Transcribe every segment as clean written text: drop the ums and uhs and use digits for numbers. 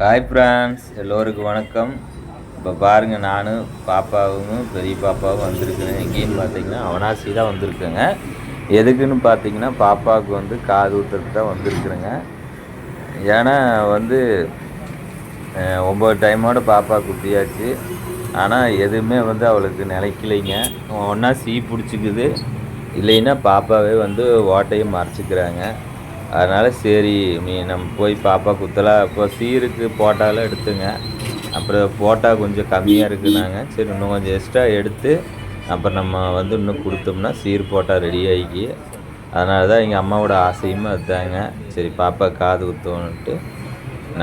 Hi friends, எல்லோருக்கும் வணக்கம். இப்போ பாருங்கள், நானும் பாப்பாவும் பெரிய பாப்பாவும் வந்திருக்குறேன். எங்கேன்னு பார்த்தீங்கன்னா அவனாசி தான் வந்திருக்குங்க. எதுக்குன்னு பார்த்தீங்கன்னா பாப்பாவுக்கு வந்து காது ஊற்றுறதுக்கு தான் வந்திருக்குறேங்க. ஏன்னா வந்து 9 டைமோட பாப்பா குத்தியாச்சு. ஆனால் எதுவுமே வந்து அவளுக்கு நிலைக்கலைங்க. ஒன்றா சீ பிடிச்சிக்குது, இல்லைன்னா பாப்பாவே வந்து ஓட்டையை மறைச்சிக்கிறாங்க. அதனால் சரி நம்ம போய் பாப்பா குத்தலாம். இப்போ சீருக்கு போட்டாலாம் எடுத்துங்க. அப்புறம் போட்டால் கொஞ்சம் கம்மியாக இருக்குனாங்க. சரி இன்னும் கொஞ்சம் எக்ஸ்ட்ரா எடுத்து அப்புறம் நம்ம வந்து இன்னும் கொடுத்தோம்னா சீர் போட்டால் ரெடி ஆகி. அதனால தான் எங்கள் அம்மாவோட ஆசையுமே அதுதாங்க. சரி பாப்பா காது குத்தோன்ட்டு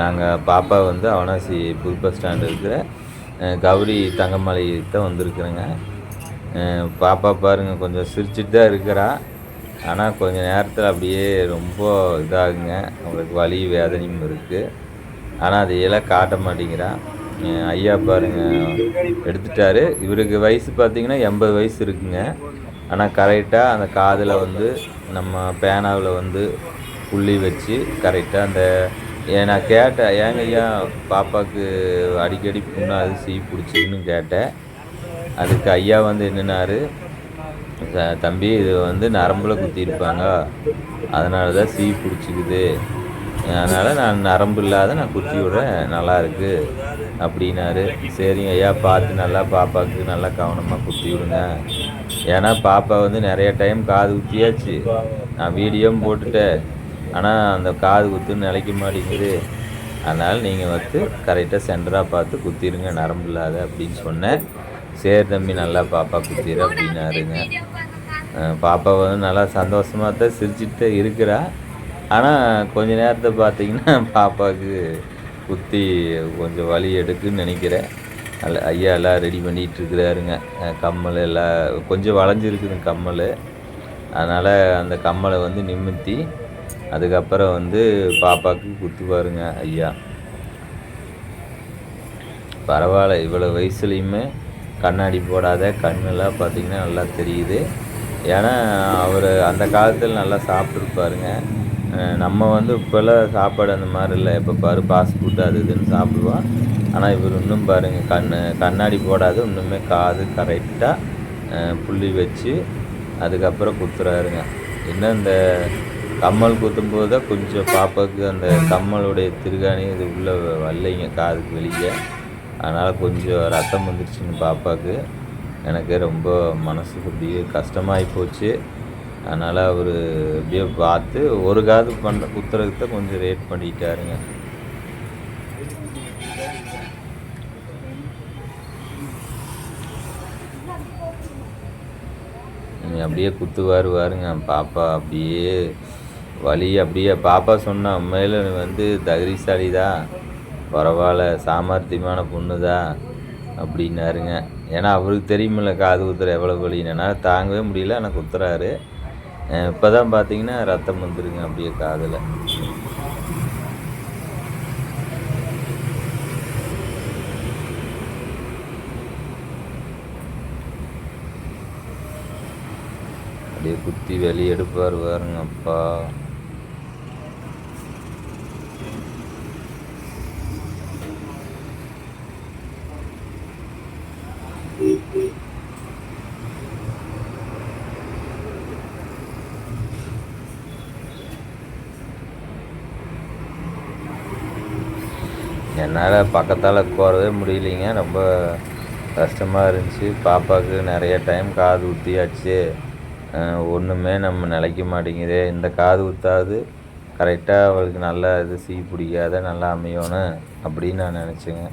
நாங்கள் பாப்பா வந்து அவனாசி புது பஸ் ஸ்டாண்டு இருக்கிற கௌரி தங்கமலை தான் வந்திருக்குறேங்க. பாப்பா பாருங்கள் கொஞ்சம் சிரிச்சிட்டு தான் இருக்கிறா. ஆனால் கொஞ்சம் நேரத்தில் அப்படியே ரொம்ப இதாகுங்க. அவங்களுக்கு வலி வேதனையும் இருக்குது. ஆனால் அதையெல்லாம் காட்ட மாட்டேங்கிறான். ஐயா பாருங்கள் எடுத்துட்டாரு. இவருக்கு வயசு பார்த்திங்கன்னா 80 வயசு இருக்குங்க. ஆனால் கரெக்டாக அந்த காதில் வந்து நம்ம பேனாவில் வந்து புள்ளி வச்சு கரெக்டாக அந்த நான் கேட்டேன், ஏங்க ஐயா பாப்பாவுக்கு அடிக்கடி புண்ணாது சீ பிடிச்சின்னு கேட்டேன். அதுக்கு ஐயா வந்து என்னன்னாரு, தம்பி இது வந்து நரம்பில் குத்திருப்பாங்க, அதனால தான் சீ பிடிச்சிக்குது. அதனால் நான் நரம்பு இல்லாத நான் குத்தி விட்றேன், நல்லாயிருக்கு அப்படின்னாரு. சரிங்க ஐயா, பார்த்து நல்லா பாப்பாவுக்கு நல்லா கவனமாக குத்தி விடுங்க. ஏன்னா பாப்பா வந்து நிறைய டைம் காது குத்தியாச்சு, நான் வீடியோவும் போட்டுட்டேன். ஆனால் அந்த காது குத்துன்னு நிலைக்க மாட்டேங்குது. அதனால் நீங்கள் வந்து கரெக்டாக சென்டராக பார்த்து குத்திடுங்க நரம்பு இல்லாத அப்படின்னு சொன்னேன். சரி தம்பி நல்லா பாப்பா குத்திடு அப்படின்னாருங்க. பாப்பா வந்து நல்லா சந்தோஷமாக தான் சிரிச்சுட்டு தான் இருக்கிறா. ஆனால் கொஞ்ச நேரத்தை பார்த்திங்கன்னா பாப்பாவுக்கு குத்தி கொஞ்சம் வலி எடுக்குன்னு நினைக்கிறேன். ஐயா எல்லாம் ரெடி பண்ணிகிட்ருக்குறாருங்க. கம்மல் எல்லாம் கொஞ்சம் வளைஞ்சிருக்குதுங்க கம்மல். அதனால் அந்த கம்மலை வந்து நிமித்தி அதுக்கப்புறம் வந்து பாப்பாவுக்கு குத்துவாருங்க ஐயா. பரவாயில்ல, இவ்வளோ வயசுலேயுமே கண்ணாடி போடாத கண்ணெல்லாம் பார்த்திங்கன்னா நல்லா தெரியுது. ஏன்னா அவர் அந்த காலத்தில் நல்லா சாப்பிட்ருப்பாருங்க. நம்ம வந்து இப்போல்லாம் சாப்பாடு அந்த மாதிரி இல்லை, எப்போ பாரு ஃபாஸ்ட் ஃபுட்டு அது இதுன்னு சாப்பிடுவான். ஆனால் இவர் இன்னும் பாருங்கள் கண்ணாடி போடாது, இன்னுமே காது கரெக்டாக புள்ளி வச்சு அதுக்கப்புறம் குத்துறாருங்க. இன்னும் இந்த கம்மல் குத்தும்போது தான் கொஞ்சம் பாப்பாவுக்கு அந்த கம்மலுடைய திருகாணி இது உள்ளே வரலைங்க காதுக்கு வெளியே. அதனால் கொஞ்சம் ரத்தம் வந்துடுச்சுங்க பாப்பாவுக்கு. எனக்கு ரொம்ப மனசுக்கு அப்படியே கஷ்டமாகி போச்சு. அதனால் அவர் அப்படியே பார்த்து ஒரு காது குத்துறதுக்கு தான் கொஞ்சம் ரேட் பண்ணிட்டாருங்க. அப்படியே குத்துவார் வாருங்க. பாப்பா அப்படியே வலி அப்படியே பாப்பா சொன்ன உண்மையில் வந்து தைரியசாலி தான், பரவாயில்ல சாமர்த்தியமான பொண்ணு தான் அப்படின்னாருங்க. ஏன்னா அவருக்கு தெரியுமில்ல காது குத்துற எவ்வளோ வலின்னு. என்னால் தாங்கவே முடியல, ஆனால் குத்துறாரு. இப்போ தான் பார்த்தீங்கன்னா ரத்தம் வந்துருங்க அப்படியே காதில். அப்படியே குத்தி வெளியே எடுப்பார் பாருங்க. அப்பா என்னால் பக்கத்தால் போகிறதே முடியலைங்க. ரொம்ப கஷ்டமாக இருந்துச்சு. பாப்பாவுக்கு நிறைய டைம் காது ஊற்றியாச்சு, ஒன்றுமே நம்ம நிலைக்க மாட்டேங்குது. இந்த காது ஊற்றாது கரெக்டாக அவளுக்கு நல்லா இது சீ பிடிக்காத நல்லா அமையணும் அப்படின்னு நான் நினச்சேங்க.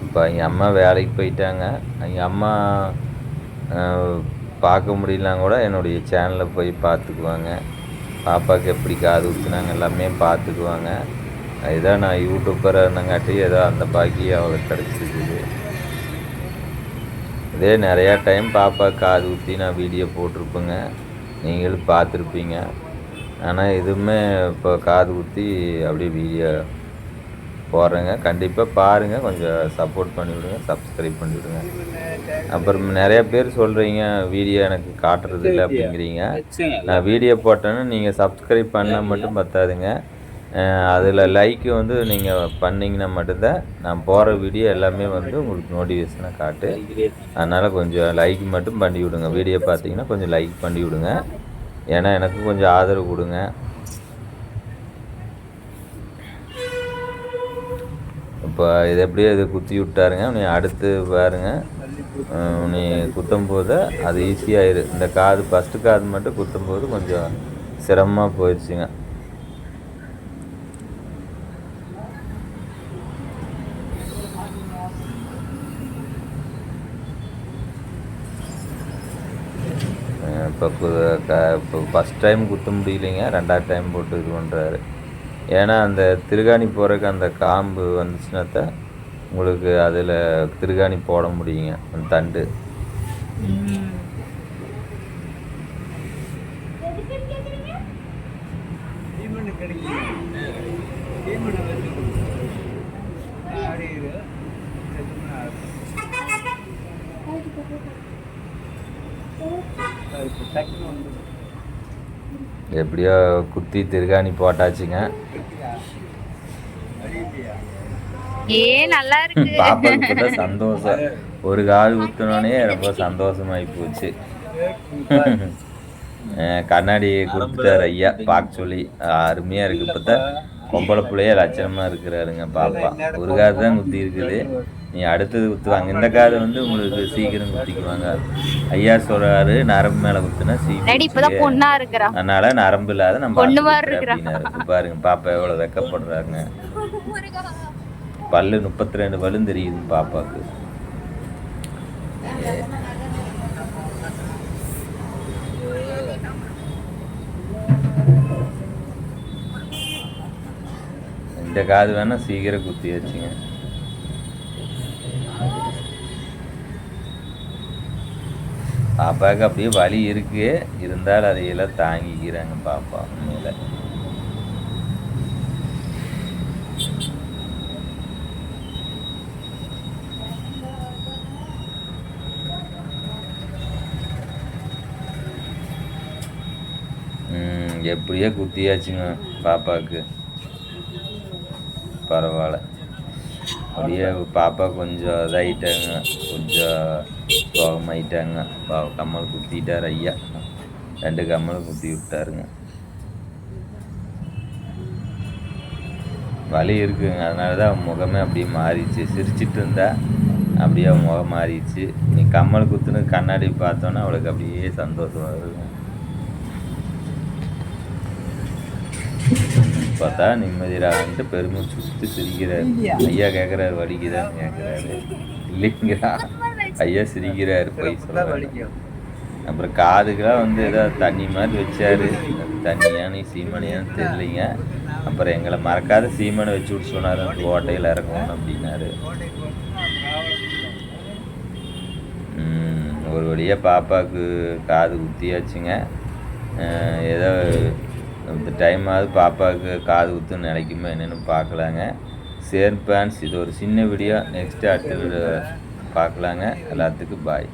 இப்போ எங்கள் அம்மா வேலைக்கு போயிட்டாங்க. எங்கள் அம்மா பார்க்க முடியலனா கூட என்னுடைய சேனலில் போய் பார்த்துக்குவாங்க. பாப்பாவுக்கு எப்படி காது ஊற்றுனாங்க எல்லாமே பார்த்துக்குவாங்க. இதுதான் நான் யூடியூப்பராக இருந்தங்காட்டி ஏதோ அந்த பாக்கியம் அவளுக்கு கிடச்சிருக்குது. இதே நிறையா டைம் பாப்பா காது ஊற்றி நான் வீடியோ போட்டிருப்பேங்க, நீங்களும் பார்த்துருப்பீங்க. ஆனால் எதுவுமே இப்போ காது ஊற்றி அப்படியே வீடியோ போடுறேங்க. கண்டிப்பாக பாருங்கள், கொஞ்சம் சப்போர்ட் பண்ணிவிடுங்க, சப்ஸ்கிரைப் பண்ணிவிடுங்க. அப்புறம் நிறைய பேர் சொல்கிறீங்க வீடியோ எனக்கு காட்டுறதில்ல அப்படிங்கிறீங்க. நான் வீடியோ போட்டேன்னா நீங்கள் சப்ஸ்கிரைப் பண்ணால் மட்டும் பத்தாதுங்க, அதில் லைக்கு வந்து நீங்கள் பண்ணிங்கன்னா மட்டும்தான் நான் போகிற வீடியோ எல்லாமே வந்து உங்களுக்கு நோட்டிஃபிகேஷனாக காட்டு. அதனால் கொஞ்சம் லைக் மட்டும் பண்ணி விடுங்க. வீடியோ பார்த்தீங்கன்னா கொஞ்சம் லைக் பண்ணி விடுங்க, ஏன்னா எனக்கு கொஞ்சம் ஆதரவு கொடுங்க. இப்போ இது எப்படியோ இது குத்தி விட்டாருங்க. நீ அடுத்து பாருங்க, நீ குத்தும் போது அது ஈஸியாகிடு. இந்த காது ஃபஸ்ட்டு காது மட்டும் குத்தும் போது கொஞ்சம் சிரமமாக போயிடுச்சுங்க. இப்போ ஃபஸ்ட் டைம் குத்த முடியலைங்க, ரெண்டாவது டைம் போட்டு இது பண்ணுறாரு. ஏன்னா அந்த திருகாணி போகிறதுக்கு அந்த காம்பு வந்துச்சுனாத்தான் உங்களுக்கு அதில் திருகாணி போட முடியுங்க, அந்த தண்டு. எப்படியோ குத்தி திருகாணி போட்டாச்சுங்க. நல்லா இருக்கு. பாப்பாவுக்கு கூட சந்தோஷம், ஒரு காது குத்தினோடனே ரொம்ப சந்தோஷமாகி போச்சு. கண்ணாடி கொடுத்துட்டார் ஐயா பார்க்க சொல்லி, அருமையாக இருக்குது. இப்போ தான் பொம்பளை பிள்ளைய லட்சணமாக இருக்கிறாருங்க பாப்பா. ஒரு காது தான் குத்தி இருக்குது, நீ அடுத்தது குத்துவாங்க. இந்த காது வந்து உங்களுக்கு சீக்கிரம் குத்திக்குவாங்க. ஐயா சொல்கிறாரு, நரம்பு மேலே குத்துனா சீக்கிரம், அதனால நரம்பு இல்லாத நம்ம அப்படின்னாரு. பாருங்க பாப்பா எவ்வளோ வெக்கப்படுறாங்க. பல்லு 32 பல்லும் தெரியுது பாப்பாவுக்கு. இந்த காது வேணா சீக்கிரம் குத்தி வச்சுங்க. பாப்பாவுக்கு அப்படியே வலி இருக்கு, இருந்தாலும் அதையெல்லாம் தாங்கிக்கிறாங்க பாப்பா. உண்மையில எப்படியோ குத்தியாச்சுங்க பாப்பாவுக்கு. பரவாயில்ல, அப்படியே பாப்பா கொஞ்சம் இதாகிட்டாங்க, கொஞ்சம் சோகமாயிட்டாங்க. கம்மல் குத்திட்டார் ஐயா, 2 கம்மல் குத்தி விட்டாருங்க. வலி இருக்குங்க, அதனால தான் முகமே அப்படியே மாறிடுச்சு. சிரிச்சிட்டு இருந்தா அப்படியே முகம் மாறிடுச்சு. நீ கம்மல் குத்துன்னு கண்ணாடி பார்த்தோன்னா அவளுக்கு அப்படியே சந்தோஷம் வருங்க. பார்த்தா நிம்மதியான்ட்டு பெருமூச்சு சுற்றி சிரிக்கிறார் ஐயா. கேட்குறாரு வலிக்குதான்னு கேட்குறாரு. இல்லைங்கிறா ஐயா, சிரிக்கிறாரு, போய் சொல்கிறாரு. அப்புறம் காதுக்கெல்லாம் வந்து ஏதாவது தண்ணி மாதிரி வச்சாரு, தண்ணியானு சீமனையான்னு தெரியலைங்க. அப்புறம் எங்களை மறக்காத சீமனை வச்சு விட்டு சொன்னார், ஓட்டையில் இறங்கணும் அப்படின்னாரு. ஒரு வழியாக பாப்பாவுக்கு காது குத்தியாச்சுங்க. ஏதோ இந்த டைமாவது பாப்பாவுக்கு காது குத்துன்னு நினைக்குமா என்னென்னு பார்க்கலாங்க. சேர் பேன்ஸ், இது ஒரு சின்ன வீடியோ. நெக்ஸ்ட்டு அடுத்த வீடியோ பார்க்கலாங்க. எல்லாத்துக்கும் பாய்.